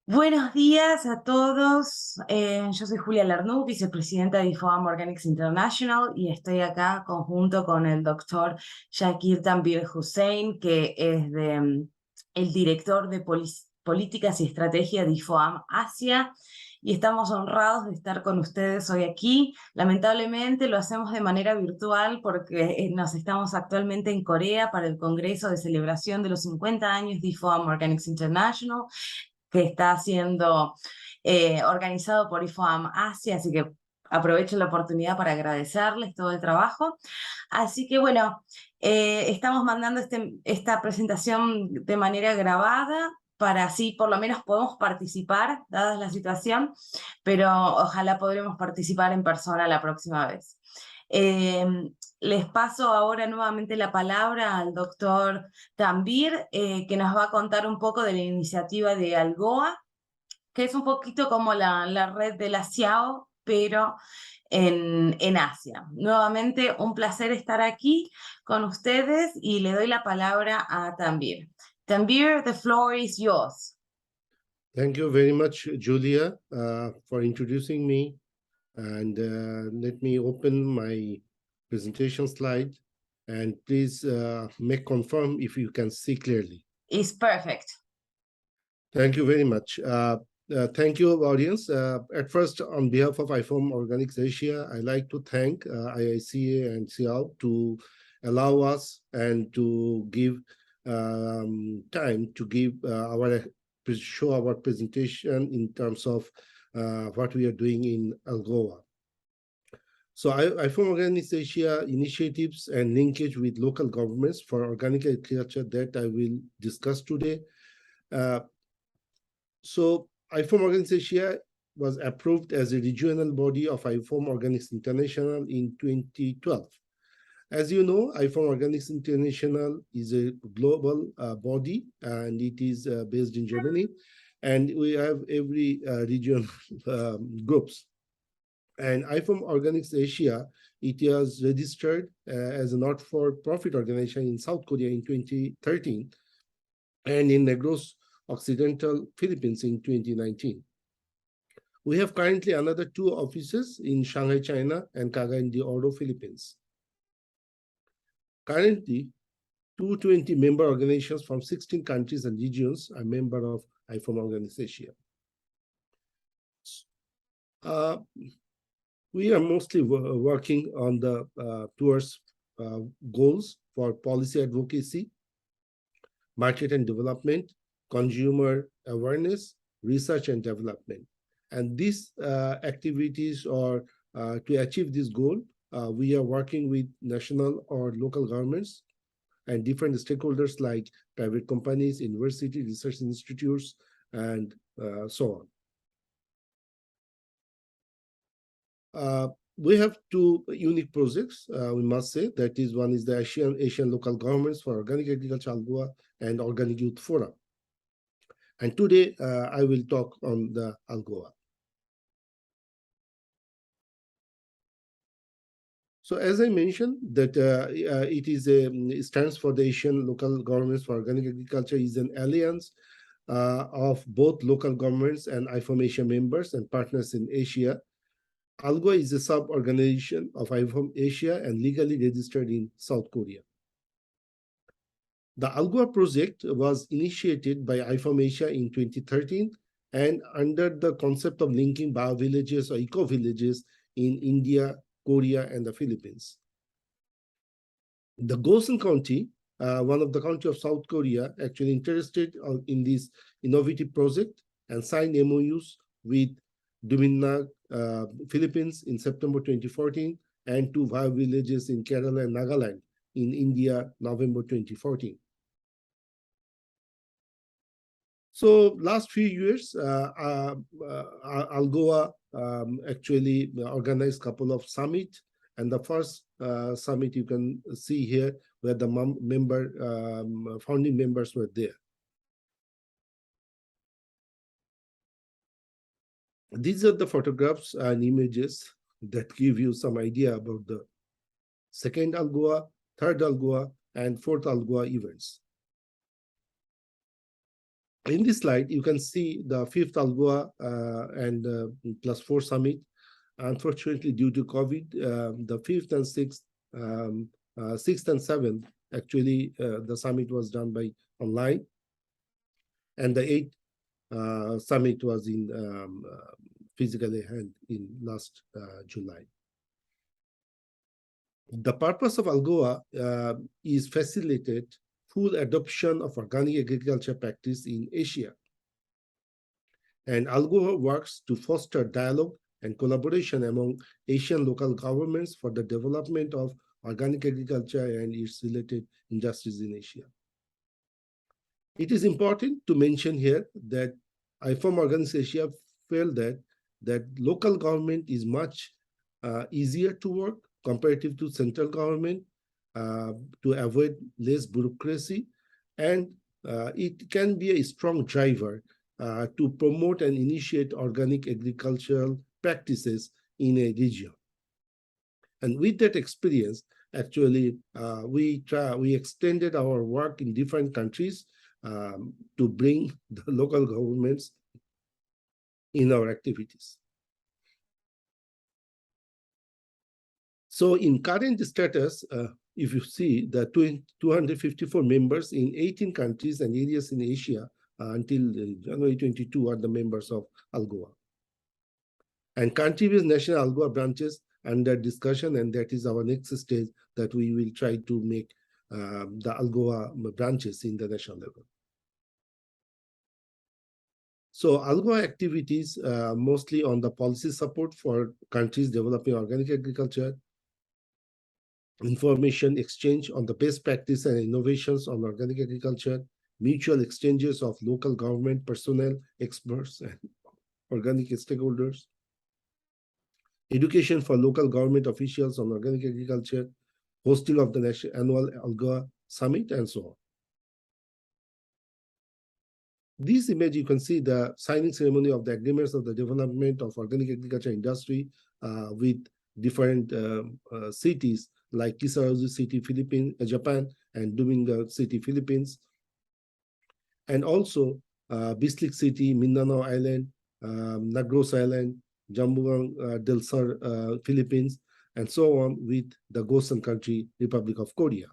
Buenos días a todos. Yo soy Julia Lerrnoud, vicepresidenta de Organics International, y estoy acá conjunto con el doctor XIII Hossain, que es el director de Políticas y Estrategia de IFOAM Asia, y estamos honrados de estar con ustedes hoy aquí. Lamentablemente lo hacemos de manera virtual porque nos estamos actualmente en Corea para el Congreso de Celebración de los 50 años de Organics International, que está siendo organizado por IFOAM Asia, así que aprovecho la oportunidad para agradecerles todo el trabajo. Así que bueno, estamos mandando esta presentación de manera grabada para así por lo menos podemos participar, dada la situación, pero ojalá podremos participar en persona la próxima vez. Les paso ahora nuevamente la palabra al doctor Tanvir, que nos va a contar un poco de la iniciativa de ALGOA, que es un poquito como la red de la CIAO, pero en Asia. Nuevamente, un placer estar aquí con ustedes y le doy la palabra a Tanvir. Tanvir, the floor is yours. Thank you very much, Julia, for introducing me. And let me open my presentation slide. And please make confirm if you can see clearly. It's perfect. Thank you very much. Thank you, audience. At first, on behalf of IFOAM Organics Asia, I'd like to thank IICA and CIAO to allow us and to give time to give show our presentation in terms of what we are doing in ALGOA. So IFOAM Organics Asia initiatives and linkage with local governments for organic agriculture that I will discuss today. So IFOAM Organics Asia was approved as a regional body of IFOAM Organics International in 2012. As you know, IFOAM Organics International is a global body, and it is based in Germany. And we have every region groups. And IFOAM Organics Asia, it was registered as a not-for-profit organization in South Korea in 2013, and in Negros Occidental Philippines in 2019. We have currently another 2 offices in Shanghai, China, and Cagayan de Oro, Philippines. Currently, 220 member organizations from 16 countries and regions are member of IFOAM Organics Asia. We are mostly working on the towards goals for policy advocacy, market and development, consumer awareness, research and development. And these activities are to achieve this goal, we are working with national or local governments and different stakeholders like private companies, university, research institutes, and so on. We have 2 unique projects, we must say. That is, one is the Asian Local Governments for Organic Agriculture, ALGOA, and Organic Youth Forum. And today, I will talk on the ALGOA. So as I mentioned, that it stands for the Asian Local Governments for Organic Agriculture, is an alliance of both local governments and IFOAM Asia members and partners in Asia. ALGOA is a sub-organization of IFOAM Asia and legally registered in South Korea. The ALGOA project was initiated by IFOAM Asia in 2013 and under the concept of linking bio-villages or eco-villages in India, Korea, and the Philippines. The Gosan County, one of the county of South Korea, actually interested in this innovative project and signed MOUs with Duminag, Philippines in September 2014, and 2 bio-villages in Kerala and Nagaland in India, November 2014. So last few years, ALGOA actually organized a couple of summits, and the first summit you can see here where the founding members were there. These are the photographs and images that give you some idea about the second ALGOA, third ALGOA, and fourth ALGOA events. In this slide, you can see the 5th ALGOA and +4 summit. Unfortunately, due to COVID, the 5th and 6th, 6th and 7th, actually, the summit was done by online. And the 8th summit was in physically held in last July. The purpose of ALGOA is facilitate full adoption of organic agriculture practice in Asia. And ALGOA works to foster dialogue and collaboration among Asian local governments for the development of organic agriculture and its related industries in Asia. It is important to mention here that IFOM Organics Asia felt that local government is much easier to work comparative to central government to avoid less bureaucracy, and it can be a strong driver to promote and initiate organic agricultural practices in a region. And with that experience, actually, we extended our work in different countries to bring the local governments in our activities. So in current status, if you see the 254 members in 18 countries and areas in Asia until January 22 are the members of ALGOA. And country-based national ALGOA branches under discussion, and that is our next stage that we will try to make the ALGOA branches in the national level. So ALGOA activities mostly on the policy support for countries developing organic agriculture, information exchange on the best practice and innovations on organic agriculture, mutual exchanges of local government personnel, experts, and organic stakeholders, education for local government officials on organic agriculture, hosting of the annual ALGOA summit, and so on. This image, you can see the signing ceremony of the agreements of the development of organic agriculture industry with different cities like Kisarazu City, Philippines, Japan, and Domingo City, Philippines. And also Bislik City, Mindanao Island, Negros Island, Jambuang del Sur, Philippines, and so on with the Gosan country, Republic of Korea.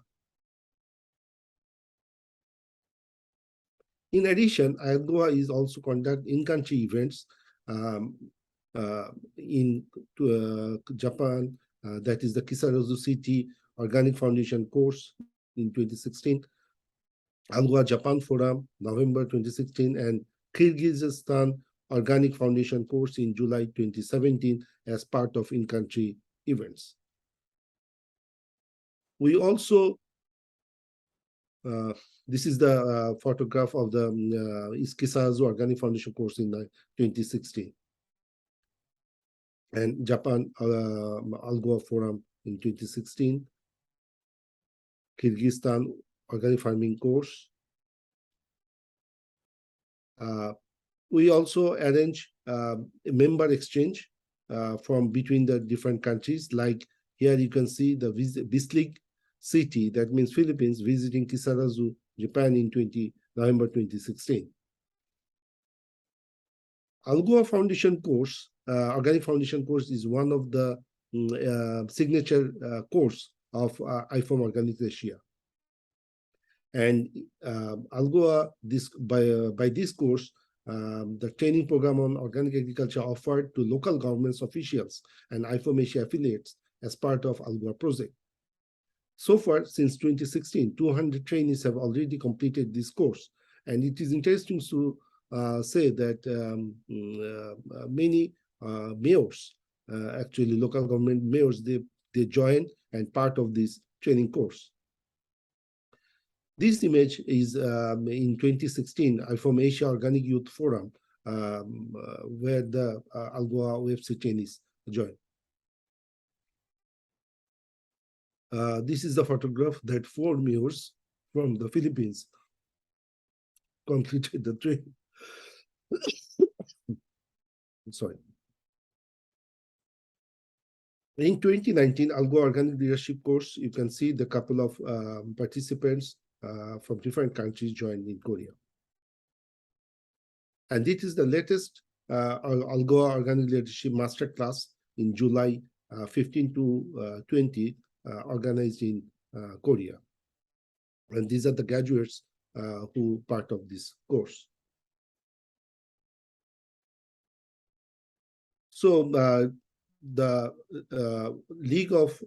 In addition, ALGOA is also conduct in-country events in Japan, that is the Kisarazu City Organic Foundation course in 2016, ALGOA Japan Forum, November 2016, and Kyrgyzstan Organic Foundation course in July 2017 as part of in-country events. We also, this is the photograph of the Kisarazu Organic Foundation course in 2016. And Japan ALGOA Forum in 2016, Kyrgyzstan Organic Farming course. We also arrange a member exchange from between the different countries. Like here you can see the Bislik City, that means Philippines, visiting Kisarazu, Japan in November 2016. ALGOA Foundation course, Organic Foundation course, is one of the signature course of IFOM Organics Asia. And ALGOA, by this course, the training program on organic agriculture offered to local governments officials and IFOM Asia affiliates as part of ALGOA project. So far, since 2016, 200 trainees have already completed this course. And it is interesting to say that many mayors, actually local government mayors, they joined and part of this training course. This image is in 2016 IFOM Asia Organic Youth Forum, where the ALGOA OFC trainees joined. This is the photograph that 4 mayors from the Philippines completed the training. Sorry. In 2019, ALGOA Organic Leadership course, you can see the couple of participants from different countries joined in Korea. And this is the latest ALGOA Organic Leadership Masterclass in July 15 to 20, organized in Korea. And these are the graduates who part of this course. So the League of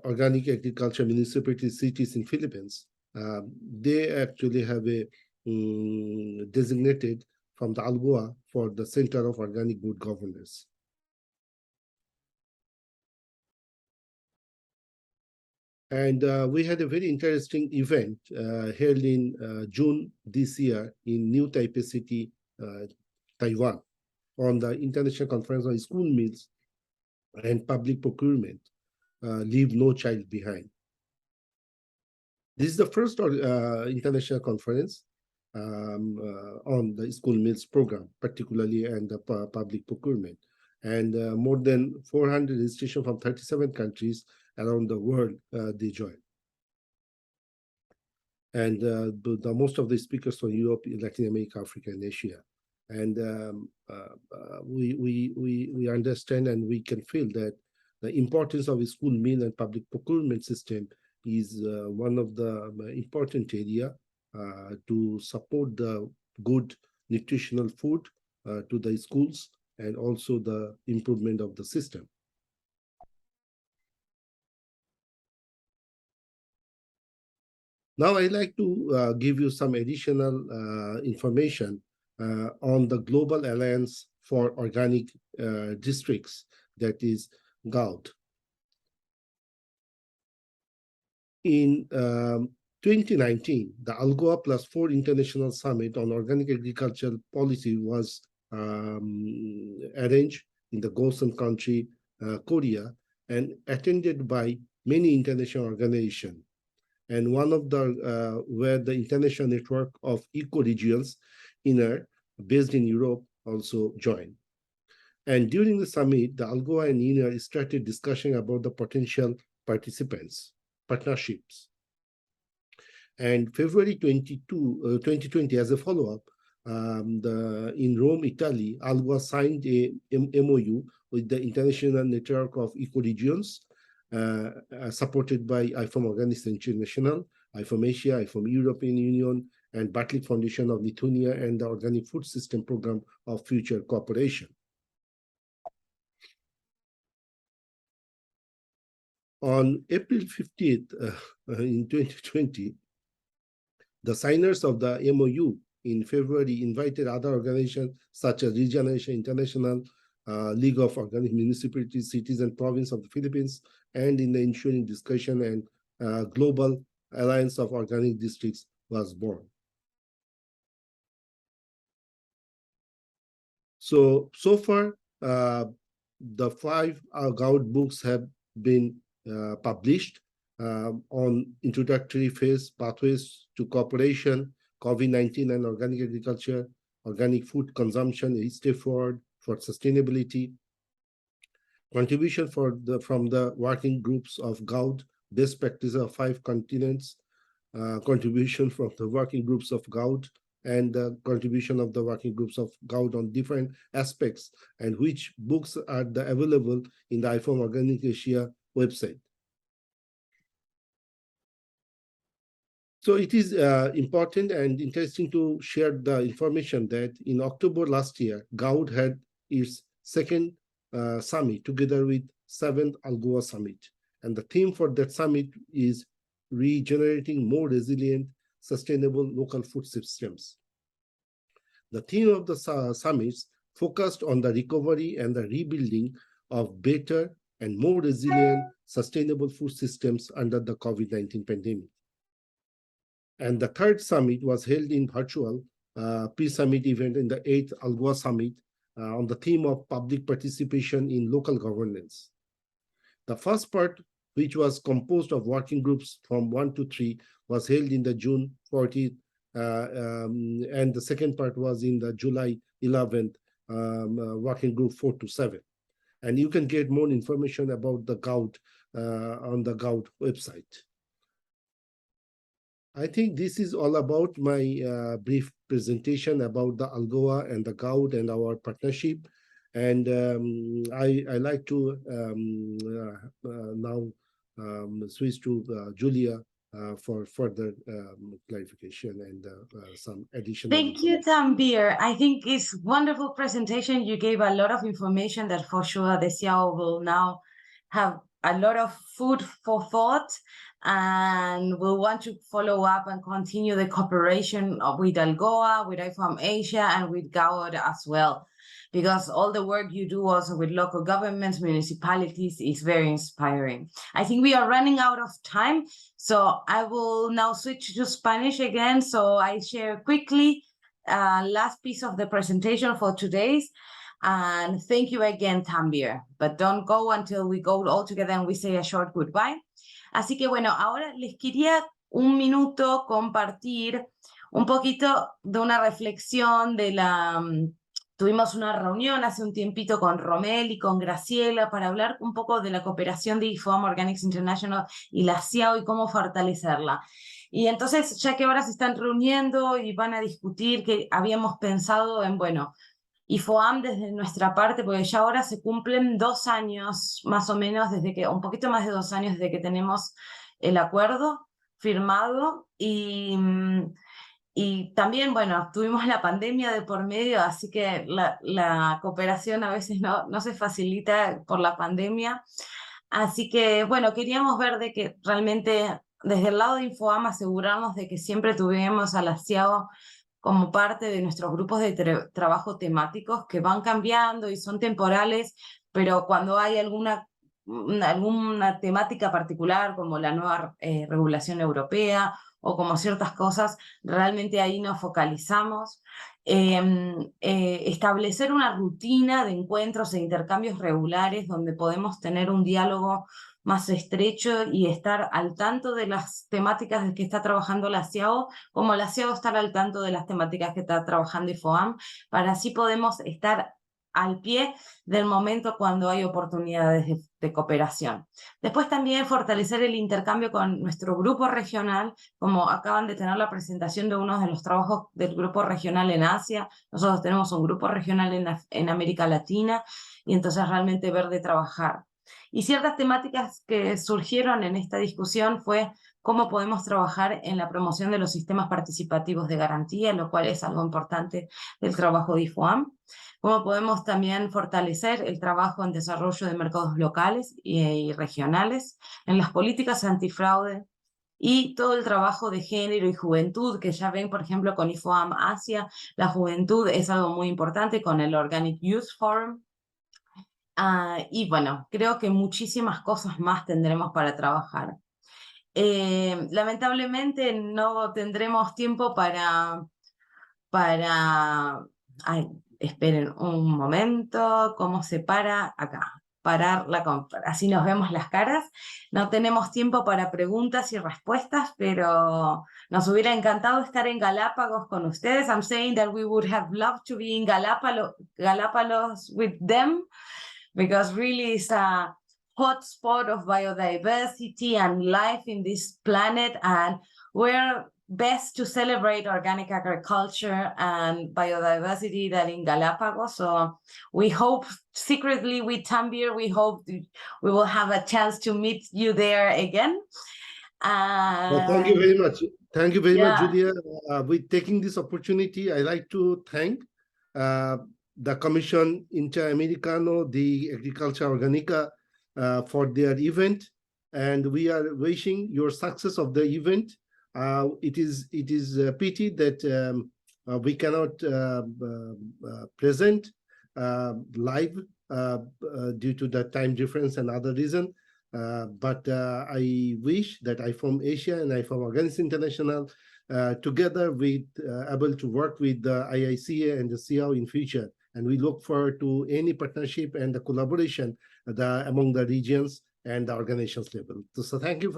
Organic Agriculture Municipalities Cities in Philippines, they actually have a designated from the ALGOA for the Center of Organic Good Governance. And we had a very interesting event held in June this year in New Taipei City, Taiwan, on the International Conference on School Meals and Public Procurement, Leave No Child Behind. This is the first international conference on the school meals program, particularly and the public procurement. And more than 400 registrations from 37 countries around the world, they joined. And the most of the speakers from Europe, Latin America, Africa, and Asia. And we understand and we can feel that the importance of a school meal and public procurement system is one of the important area to support the good nutritional food to the schools and also the improvement of the system. Now I'd like to give you some additional information on the Global Alliance for Organic Districts, that is GAUD. In 2019, the ALGOA +4 International Summit on Organic Agricultural Policy was arranged in the Gosan country, Korea, and attended by many international organizations. And one of the, where the International Network of Eco-Regions, based in Europe, also joined. And during the summit, the ALGOA and INER started discussing about the potential partnerships. And February 2020, as a follow-up, in Rome, Italy, ALGOA signed a MOU with the International Network of Eco-Regions, supported by IFOM Organics International, IFOM Asia, IFOM European Union, and Bartlett Foundation of Lithuania, and the Organic Food System Program of Future Cooperation. On April 15th, in 2020, the signers of the MOU in February invited other organizations such as Regeneration International, League of Organic Municipalities, Cities, and Province of the Philippines, and in the ensuing discussion and Global Alliance of Organic Districts was born. So far, the 5 GAUD books have been published on introductory phase, pathways to cooperation, COVID-19 and organic agriculture, organic food consumption, a step forward for sustainability, contribution from the working groups of GAUD, best practices of 5 continents, contribution from the working groups of GAUD, and the contribution of the working groups of GAUD on different aspects, and which books are available in the IFOM Organic Asia website. So it is important and interesting to share the information that in October last year, GAUD had its second summit together with 7th ALGOA Summit. And the theme for that summit is regenerating more resilient, sustainable local food systems. The theme of the summits focused on the recovery and the rebuilding of better and more resilient, sustainable food systems under the COVID-19 pandemic. And the 3rd summit was held in virtual pre-summit event in the 8th ALGOA Summit on the theme of public participation in local governance. The first part, which was composed of working groups from 1 to 3, was held in the June 14th, and the second part was in the July 11th, working group 4 to 7. And you can get more information about the GAUD on the GAUD website. I think this is all about my brief presentation about the ALGOA and the gout and our partnership. And I like to now switch to Julia for further clarification and some additional Thank you, Tanvir. I think it's wonderful presentation. You gave a lot of information that for sure the CIAO will now have a lot of food for thought, and we'll want to follow up and continue the cooperation with ALGOA, with IFOAM Asia, and with GAUD as well, because all the work you do also with local governments, municipalities is very inspiring. I think we are running out of time, so I will now switch to Spanish again. So I share quickly last piece of the presentation for today's. And thank you again, Tanvir. But don't go until we go all together and we say a short goodbye. Así que bueno, ahora les quería un minuto compartir un poquito de una reflexión de la... Tuvimos una reunión hace un tiempito con Romel y con Graciela para hablar un poco de la cooperación de IFOAM Organics International y la CIAO y cómo fortalecerla. Y entonces, ya que ahora se están reuniendo y van a discutir, que habíamos pensado en, bueno, IFOAM desde nuestra parte, porque ya ahora se cumplen 2 años, más o menos, desde que, un poquito más de 2 años desde que tenemos el acuerdo firmado, y también, bueno, tuvimos la pandemia de por medio, así que la cooperación a veces no se facilita por la pandemia. Así que, bueno, queríamos ver de que realmente desde el lado de IFOAM asegurarnos de que siempre tuviéramos a la CIAO como parte de nuestros grupos de trabajo temáticos que van cambiando y son temporales, pero cuando hay alguna temática particular como la nueva regulación europea o como ciertas cosas, realmente ahí nos focalizamos. Establecer una rutina de encuentros e intercambios regulares donde podemos tener un diálogo más estrecho y estar al tanto de las temáticas de que está trabajando la CIAO, como la CIAO estar al tanto de las temáticas que está trabajando IFOAM, para así podemos estar al pie del momento cuando hay oportunidades de cooperación. Después también fortalecer el intercambio con nuestro grupo regional, como acaban de tener la presentación de uno de los trabajos del grupo regional en Asia. Nosotros tenemos un grupo regional en América Latina, y entonces realmente ver de trabajar. Y ciertas temáticas que surgieron en esta discusión fue cómo podemos trabajar en la promoción de los sistemas participativos de garantía, lo cual es algo importante del trabajo de IFOAM. Cómo podemos también fortalecer el trabajo en desarrollo de mercados locales y regionales, en las políticas antifraude, y todo el trabajo de género y juventud, que ya ven, por ejemplo, con IFOAM Asia, la juventud es algo muy importante con el Organic Youth Forum. Y bueno, creo que muchísimas cosas más tendremos para trabajar. Lamentablemente no tendremos tiempo para... Ay, esperen un momento, ¿cómo se para? Acá, parar la compra. Así nos vemos las caras. No tenemos tiempo para preguntas y respuestas, pero nos hubiera encantado estar en Galápagos con ustedes. I'm saying that we would have loved to be in Galápagos with them, because really it's a hot spot of biodiversity and life in this planet, and we're best to celebrate organic agriculture and biodiversity than in Galapagos. So we hope, secretly with Tanvir, we hope we will have a chance to meet you there again. Well, thank you very much. Thank you very much, Julia. With taking this opportunity, I like to thank the Commission Interamericano de Agricultura Orgánica for their event, and we are wishing your success of the event. It is a pity that we cannot present live due to the time difference and other reason. But I wish that IFOAM Asia and IFOAM Organics International together with able to work with the IICA and the CIAO in future. And we look forward to any partnership and the collaboration among the regions and the organizations level. So thank you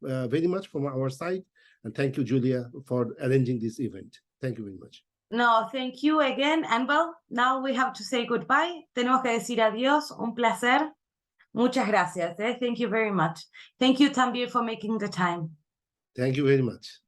very much from our side. And thank you, Julia, for arranging this event. Thank you very much. No, thank you again. And well, now we have to say goodbye. Tenemos que decir adiós. Un placer. Muchas gracias. Thank you very much. Thank you, Tanvir, for making the time. Thank you very much.